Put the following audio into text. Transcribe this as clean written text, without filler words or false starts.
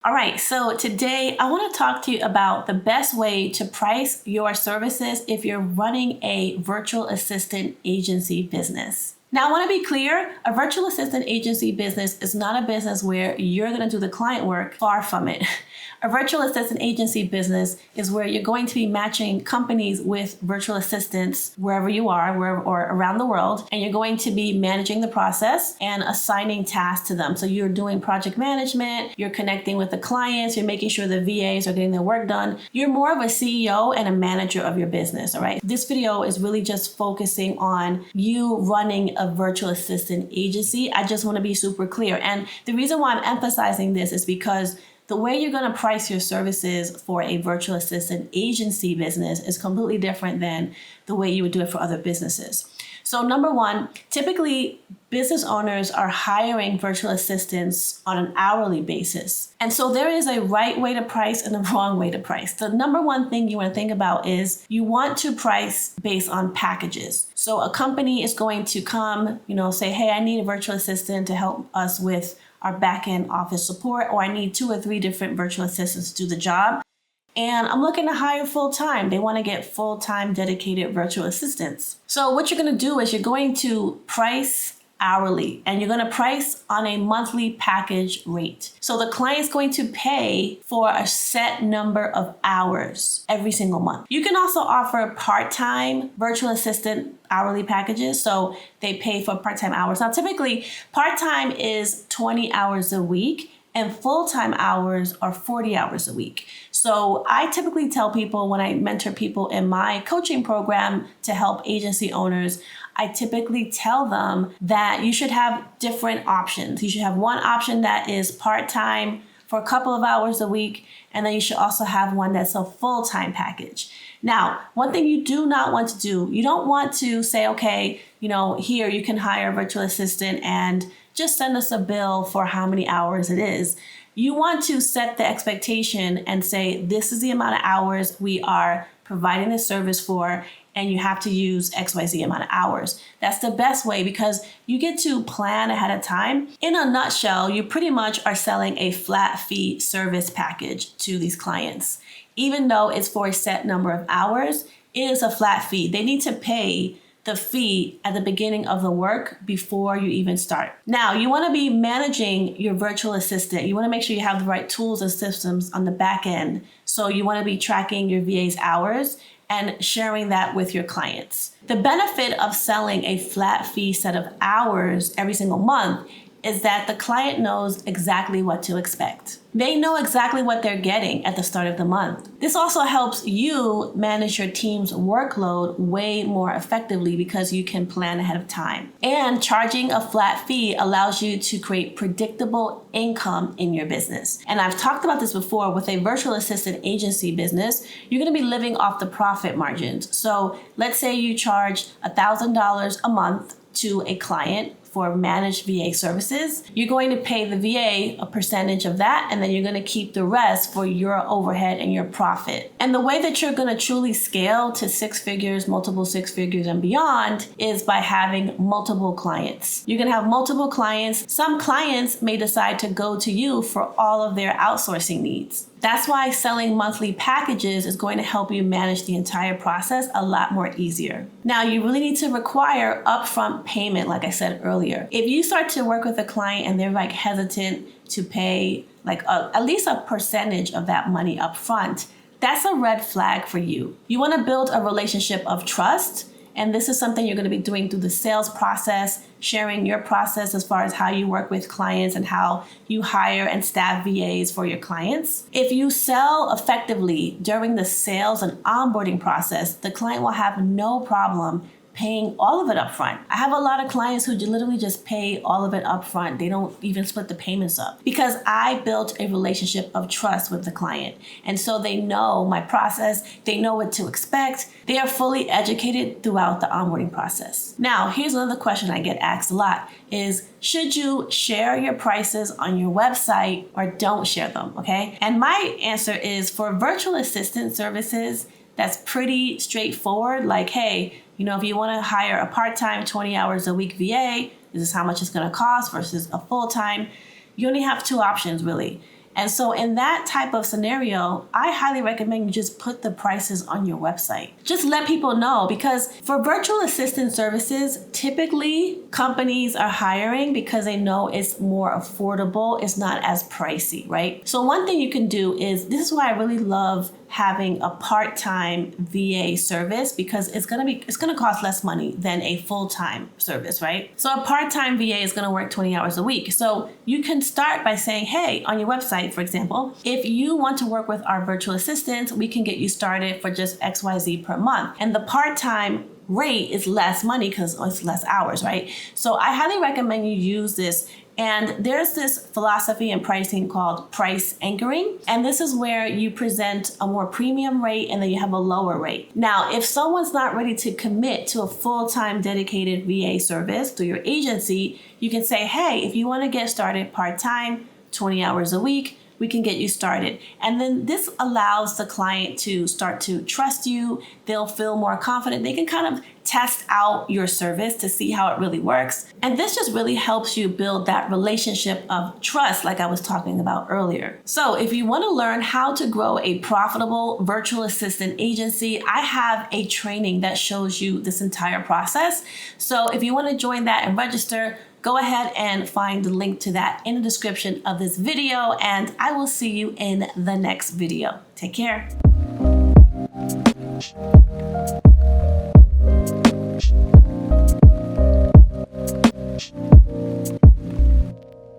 All right, so today I want to talk to you about the best way to price your services if you're running a virtual assistant agency business. Now, I want to be clear, a virtual assistant agency business is not a business where you're going to do the client work. Far from it. A virtual assistant agency business is where you're going to be matching companies with virtual assistants wherever you are, or around the world, and you're going to be managing the process and assigning tasks to them. So you're doing project management, you're connecting with the clients, you're making sure the VAs are getting their work done. You're more of a CEO and a manager of your business, all right? This video is really just focusing on you running a virtual assistant agency. I just want to be super clear. And the reason why I'm emphasizing this is because the way you're going to price your services for a virtual assistant agency business is completely different than the way you would do it for other businesses. So number one, typically business owners are hiring virtual assistants on an hourly basis. And so there is a right way to price and a wrong way to price. The number one thing you want to think about is you want to price based on packages. So a company is going to come, say, hey, I need a virtual assistant to help us with our back-end office support, or I need 2 or 3 different virtual assistants to do the job. And I'm looking to hire full-time. They want to get full-time dedicated virtual assistants. So what you're going to do is you're going to price hourly, and you're going to price on a monthly package rate. So the client's going to pay for a set number of hours every single month. You can also offer part-time virtual assistant hourly packages. So they pay for part-time hours. Now, typically part-time is 20 hours a week and full-time hours are 40 hours a week. So I typically tell people when I mentor people in my coaching program to help agency owners, I typically tell them that you should have different options. You should have one option that is part-time for a couple of hours a week, and then you should also have one that's a full-time package. Now, one thing you do not want to do, you don't want to say, okay, here you can hire a virtual assistant and just send us a bill for how many hours it is. You want to set the expectation and say, this is the amount of hours we are providing this service for, and you have to use XYZ amount of hours. That's the best way because you get to plan ahead of time. In a nutshell, you pretty much are selling a flat fee service package to these clients. Even though it's for a set number of hours, it is a flat fee. They need to pay the fee at the beginning of the work before you even start. Now, you want to be managing your virtual assistant. You want to make sure you have the right tools and systems on the back end. So you want to be tracking your VA's hours and sharing that with your clients. The benefit of selling a flat fee set of hours every single month is that the client knows exactly what to expect. They know exactly what they're getting at the start of the month. This also helps you manage your team's workload way more effectively because you can plan ahead of time. And charging a flat fee allows you to create predictable income in your business. And I've talked about this before with a virtual assistant agency business, you're going to be living off the profit margins. So let's say you charge $1,000 a month to a client for managed VA services. You're going to pay the VA a percentage of that, and then you're going to keep the rest for your overhead and your profit. And the way that you're going to truly scale to 6 figures, multiple 6 figures and beyond is by having multiple clients. You're going to have multiple clients. Some clients may decide to go to you for all of their outsourcing needs. That's why selling monthly packages is going to help you manage the entire process a lot more easier. Now, you really need to require upfront payment, like I said earlier. If you start to work with a client and they're hesitant to pay at least a percentage of that money upfront, that's a red flag for you. You want to build a relationship of trust. And this is something you're going to be doing through the sales process, sharing your process as far as how you work with clients and how you hire and staff VAs for your clients. If you sell effectively during the sales and onboarding process, the client will have no problem paying all of it up front. I have a lot of clients who literally just pay all of it up front. They don't even split the payments up because I built a relationship of trust with the client. And so they know my process. They know what to expect. They are fully educated throughout the onboarding process. Now, here's another question I get asked a lot is, should you share your prices on your website or don't share them, okay? And my answer is for virtual assistant services, that's pretty straightforward. Like, hey, if you want to hire a part-time 20 hours a week VA, this is how much it's going to cost versus a full-time. You only have 2 options, really. And so in that type of scenario, I highly recommend you just put the prices on your website. Just let people know, because for virtual assistant services, typically companies are hiring because they know it's more affordable. It's not as pricey, right? So one thing you can do is, this is why I really love having a part-time VA service, because it's gonna cost less money than a full-time service, right? So a part-time VA is gonna work 20 hours a week. So you can start by saying, hey, on your website, for example, if you want to work with our virtual assistants, we can get you started for just XYZ per month. And the part-time rate is less money because it's less hours, right? So I highly recommend you use this. And there's this philosophy in pricing called price anchoring. And this is where you present a more premium rate and then you have a lower rate. Now, if someone's not ready to commit to a full-time dedicated VA service through your agency, you can say, hey, if you want to get started part-time, 20 hours a week, we can get you started. And then this allows the client to start to trust you. They'll feel more confident. They can kind of test out your service to see how it really works. And this just really helps you build that relationship of trust, like I was talking about earlier. So if you want to learn how to grow a profitable virtual assistant agency, I have a training that shows you this entire process. So if you want to join that and register, go ahead and find the link to that in the description of this video, and I will see you in the next video. Take care.